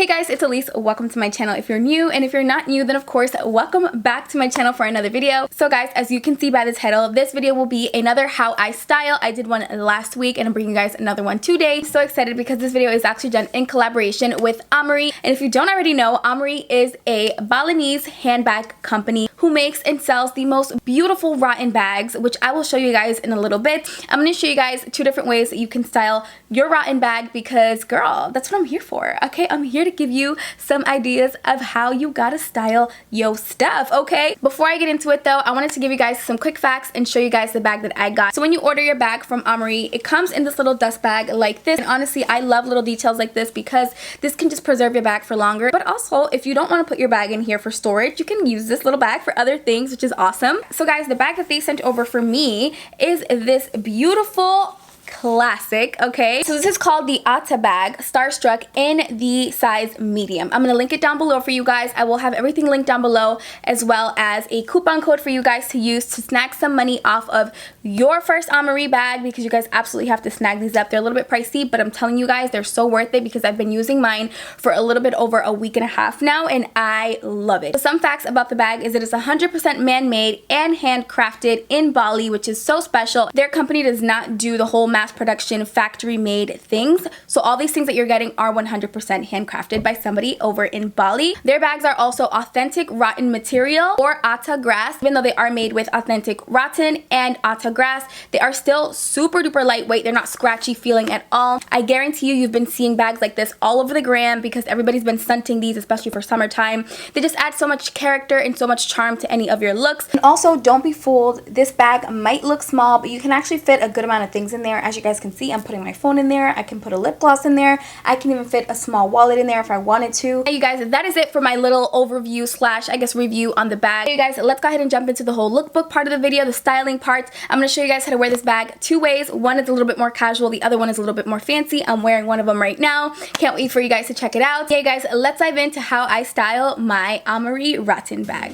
Hey guys, it's Elise. Welcome to my channel if you're new, and if you're not new, then of course, welcome back to my channel for another video. So guys, as you can see by the title, this video will be another how I style. I did one last week and I'm bringing you guys another one today. So excited because this video is actually done in collaboration with Amerii. And if you don't already know, Amerii is a Balinese handbag company who makes and sells the most beautiful Rattan bags, which I will show you guys in a little bit. I'm going to show you guys two different ways that you can style your Rattan bag because girl, that's what I'm here for. Okay, I'm here to give you some ideas of how you gotta style your stuff, okay? Before I get into it though, I wanted to give you guys some quick facts and show you guys the bag that I got. So when you order your bag from Amerii, it comes in this little dust bag like this. And honestly, I love little details like this because this can just preserve your bag for longer. But also, if you don't want to put your bag in here for storage, you can use this little bag for other things, which is awesome. So guys, the bag that they sent over for me is this beautiful classic, okay? So this is called the Ata bag Starstruck in the size medium. I'm gonna link it down below for you guys. I will have everything linked down below, as well as a coupon code for you guys to use to snag some money off of your first Amerii bag, because you guys absolutely have to snag these up. They're a little bit pricey, but I'm telling you guys, they're so worth it because I've been using mine for a little bit over a week and a half now, and I love it. So some facts about the bag is it is 100% man-made and handcrafted in Bali, which is so special. Their company does not do the whole mass production factory made things, so all these things that you're getting are 100% handcrafted by somebody over in Bali. Their bags are also authentic rattan material or Ata grass. Even though they are made with authentic rattan and Ata grass, they are still super duper lightweight. They're not scratchy feeling at all. I guarantee you've been seeing bags like this all over the gram because everybody's been stunting these, especially for summertime. They just add so much character and so much charm to any of your looks. And also, don't be fooled, this bag might look small, but you can actually fit a good amount of things in there. As you guys can see, I'm putting my phone in there. I can put a lip gloss in there. I can even fit a small wallet in there if I wanted to. Hey you guys, that is it for my little overview slash I guess review on the bag. Hey you guys, let's go ahead and jump into the whole lookbook part of the video, the styling part. I'm going to show you guys how to wear this bag two ways. One is a little bit more casual, the other one is a little bit more fancy. I'm wearing one of them right now. Can't wait for you guys to check it out. Hey guys, let's dive into how I style my Amerii Rattan bag.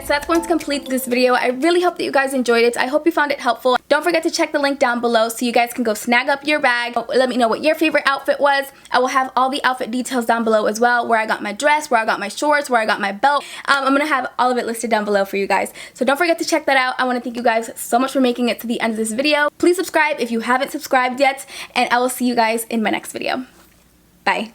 So that's going to complete this video. I really hope that you guys enjoyed it. I hope you found it helpful. Don't forget to check the link down below so you guys can go snag up your bag. Let me know what your favorite outfit was. I will have all the outfit details down below as well, where I got my dress, where I got my shorts, where I got my belt. I'm going to have all of it listed down below for you guys. So don't forget to check that out. I want to thank you guys so much for making it to the end of this video. Please subscribe if you haven't subscribed yet, and I will see you guys in my next video. Bye.